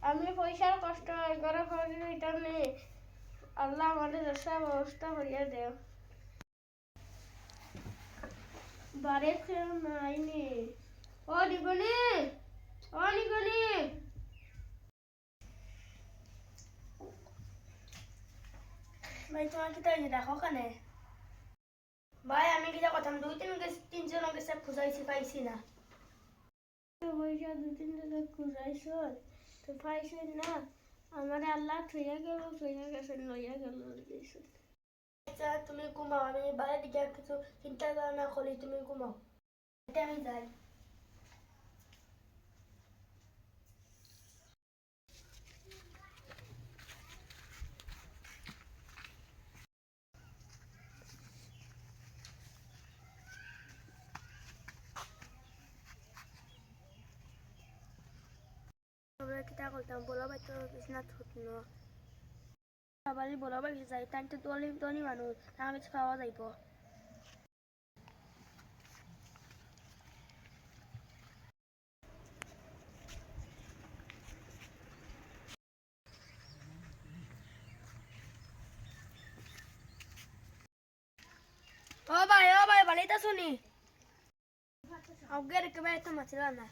আমি পয়সার কষ্ট করে করে এটা নেই, আল্লাহ আমাদের দেশে ব্যবস্থা করিয়া দেও। বাড়ি কেউ নাইনি। ও নিগনি, ও নিগনি। ভাই তোমার কি তাই দেখো কানে? ভাই আমি কিটা কথা দুই তিনজন গেছে খুঁজাইছি পাইছি না। পয়সা দুই তিন টাকা খুঁজাইছ তো পাইছি না, আমার আল্লাহ থইয়া গেছে লইয়া গেল। আচ্ছা তুমি ঘুমাও, আমি বাইরে দিকে কিছু চিন্তা না করি, তুমি ঘুমাও, এটা আমি যাই। আমরা কিতা করতাম বলা ভাই তো বিছনা থুতনো আবার বলা ভাই যাই তাই তো দলি মানুষ তার কিছু খাওয়া যাইব। ও ভাই বাড়িতে শুনি আগে রেখে ভাই তো মাছিল না।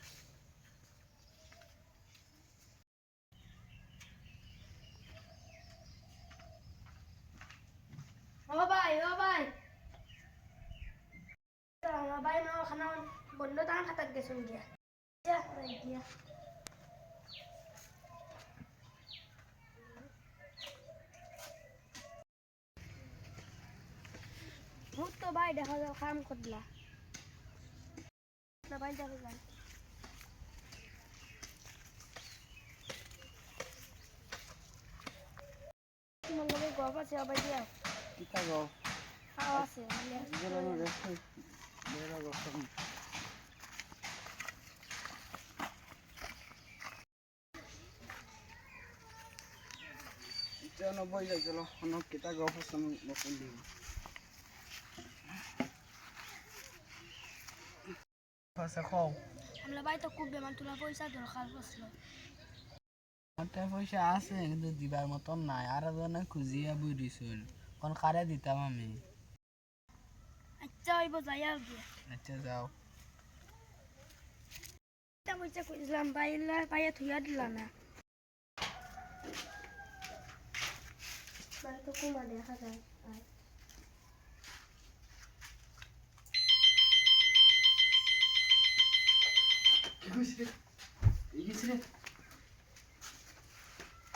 ও ভাই আমার ভাই না খানা বন্ধ তার খাতাক গেছুন গিয়া গিয়া ভূত তো ভাই দেখা যাও কাম করলা ভাই দেখা যায়। তোমার লগে গপ আছে আবার দিয়া কিতা গো খাওয়া আছে জীবনে রেখে বেরা গো চলো বই যাই চলো অনেক কিতা গপ আছে বকুল দিই আচ্ছা খাও আমরা ভাই তো খুব বেমান তোলা পয়সা দরকার পড়ছিল। আমার পয়সা আছে কিন্তু দিবার মতন নাই আর জনে খুঁজিয়া বই দিছিল কোন কারে দিতাম আমি। আচ্ছা হইব যাইয়া গিয়া আচ্ছা যাও পয়সা কইলাম বাইলা পাইয়া থুইয়া দিলা না মানে তো কুমা দেখা যায়। কি কইছিস রে এই গেছিস রে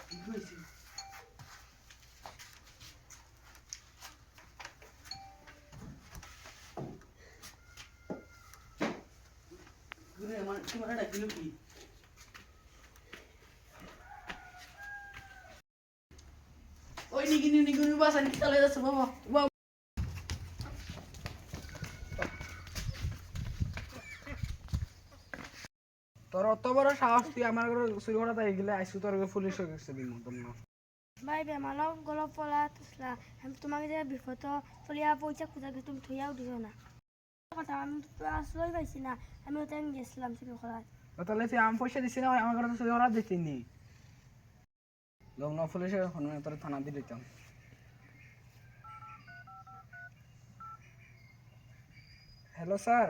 কি কইছিস গুনে মানে কি মানে ডাকিলো কি ওই নিগিনি বাসা নিতে চলে যাচ্ছে বাবা বাবা তোর অত বড় সাহস তুই আমার ঘরে চুরি করা তাই গেলে আইসু তোর পুলিশ হয়ে গেছে দিন মতন না ভাই বেমানক গলপ পলা তুসলা আমি তোমাকে যে বিপদ ফলিয়া পয়সা খুঁজা গেছি তুমি থইয়াও দিও না কথা আমি তো আশ্রয় পাইছি না, আমি ওটা গেছিলাম চুরি করার। তাহলে তুই আম পয়সা দিছি না আমার ঘরে তো চুরি করা দিতিনি লগ্ন পুলিশে হনুমান তোর থানা দিয়ে দিতাম। হ্যালো স্যার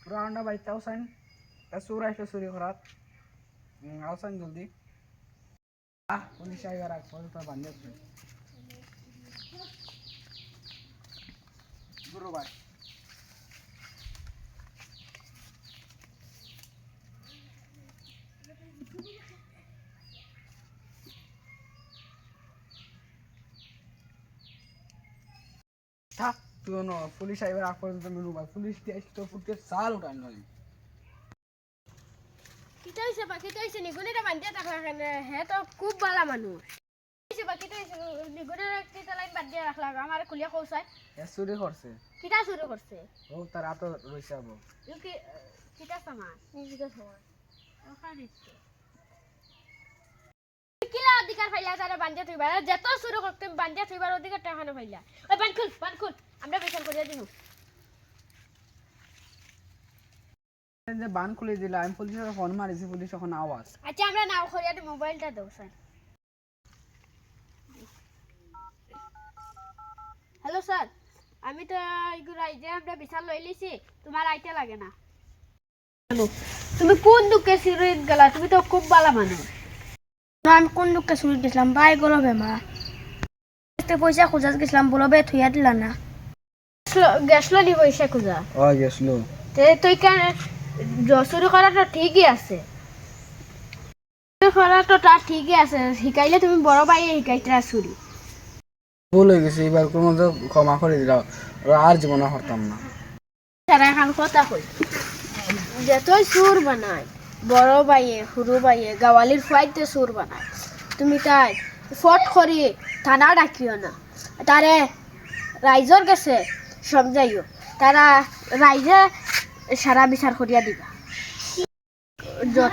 পুরো আন্ডা বাড়িতে আওসাইন চোর আসলে চুরি করার আওসাইন জলদি পুলিশ আইবার আগ পর্যন্ত বান্ধে গুরুবার থাক তুই পুলিশ আইবার আগ পর্যন্ত মিলুবা পুলিশ দিয়ে আসি তো ফুটে চাল উঠান নয় কিটা হইছে বা কিটা হইছে নিগুনিটা বান্ধিয়া রাখলা কেন হে তো খুব ভালো মানুষ হইছে বা কিটা হইছে নিগুনিটা কিটা লাইন বান্ধিয়া রাখলা আমার খুলিয়া কইছাই এ চুরি করছে কিটা শুরু করছে ও তার হাতে রইছে আবো কি কিটা সামান কিটা সামান ওখানে দিচ্ছে কিলা অধিকার পাইলা তারা বান্ধিয়া থইবা যত শুরু করতে বান্ধিয়া থইবার অধিকার টাকানো পাইলা ওই বান খুল আমরা বিচার করিয়া দিমু যে বান খুলে দিলা আমি পুলিশের ফোন মারিছি পুলিশ এখন আওয়াজ আচ্ছা আমরা নাও করিয়া মোবাইলটা দাও স্যার হ্যালো স্যার আমি তো এগুলো যে আমরা বিশাল লই লিছি তোমার আইতে লাগে না তুমি কোন দুঃখে সিরিত গেলা তুমি তো খুব ভালো মানুষ না আমি কোন দুঃখে সিরিত গেছিলাম বাই গলো বেমা পয়সা খোঁজা গেছিলাম বলো বে থুইয়া দিলা না গেছলো নি পয়সা খোঁজা ও গেছলো তুই কেন চুরি করাটা ঠিকই আছে চুরি করাটা তার ঠিকই আছে শিকাইলে তুমি বড় ভাই শিকাইতে চুরি ভুল হয়ে গেছে এবার কোনো ক্ষমা করে দিলাম আর জীবনে হরতাম না সারা খান কথা কই যতই সুর বানায় বড় ভাইয়ে সরু ভাইয়ে গাওয়ালির ফুয়াইতে সুর বানায় তুমি তাই ফট করি থানা ডাকিও না তারে রাইজর গেছে সমঝাইও তারা রাইজে সারা বিচার করিয়া দিবা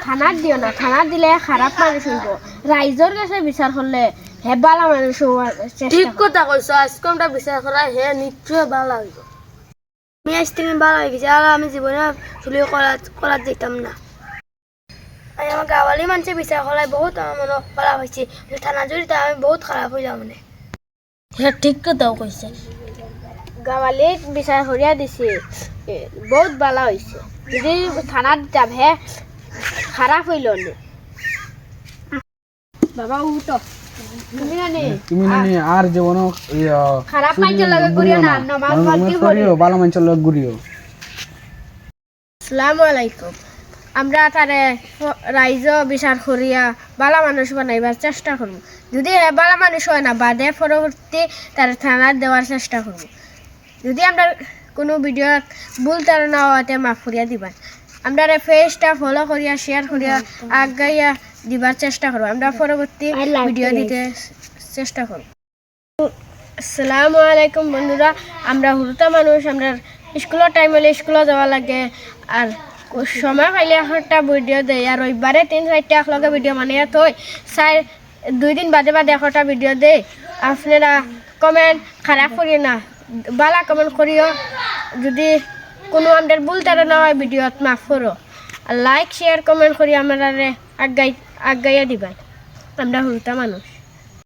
থানার দিও না থানার দিলে খারাপ মানুষ হইব রাইজর কাছে বিচার করলে হে বালা মানুষ ঠিক কথা কইছো আজকে আমরা বিচার করা হে নিশ্চয় বালা হইব আমি আজ থেকে বালা হয়ে গেছি আর আমি জীবনে চুলি করা যেতাম না আমার গাওয়ালি মানুষের বিচার করায় বহুত আমার মনে খারাপ হয়েছে থানা জড়িত আমি বহুত খারাপ হইলাম মানে হ্যাঁ ঠিক কথাও কইছে গাওয়ালি বিচার করিয়া দিছে বহুত বালা হয়েছে যদি থানাত যাব হে খারাপ হইল না বাবা উঠো তুমি নানি আর জীবনে খারাপ মানুষের লগে ঘুরিও না নামাজ পড়তে করিও ভালো মানুষের লগে ঘুরিও আসসালামু আলাইকুম আমরা তারে রাইজ বিচার করিয়া বালা মানুষ বানাইবার চেষ্টা করব যদি বালা মানুষ হয় না বাদে পরবর্তী তার থানার দেওয়ার চেষ্টা করব যদি আমরা কোনো ভিডিও ভুল ধারণা হওয়াতে মাফ করিয়া দিবা আমরা পেজটা ফলো করিয়া শেয়ার করিয়া আগাইয়া দিবার চেষ্টা করব আমরা পরবর্তী ভিডিও দিতে চেষ্টা করব আসসালামু আলাইকুম বন্ধুরা আমরা হুরুতা মানুষ আমরা স্কুলের টাইম হলে স্কুলে যাওয়া লাগে আর সময় পাইলে একটা ভিডিও দেয় আর রবিবারে 3-4টা একলগে ভিডিও বানিয়ে থই 2 দিন বাদে বাদে একটা ভিডিও দেয় আপনারা কমেন্ট খারাপ করিও না বালা কমেন্ট করিও যদি কোনো আমাদের ভুল ধারণা হয় ভিডিওত মাফ করো আর লাইক শেয়ার কমেন্ট করি আমরা আগাইয়া দিবা আমরা হুরুতা মানুষ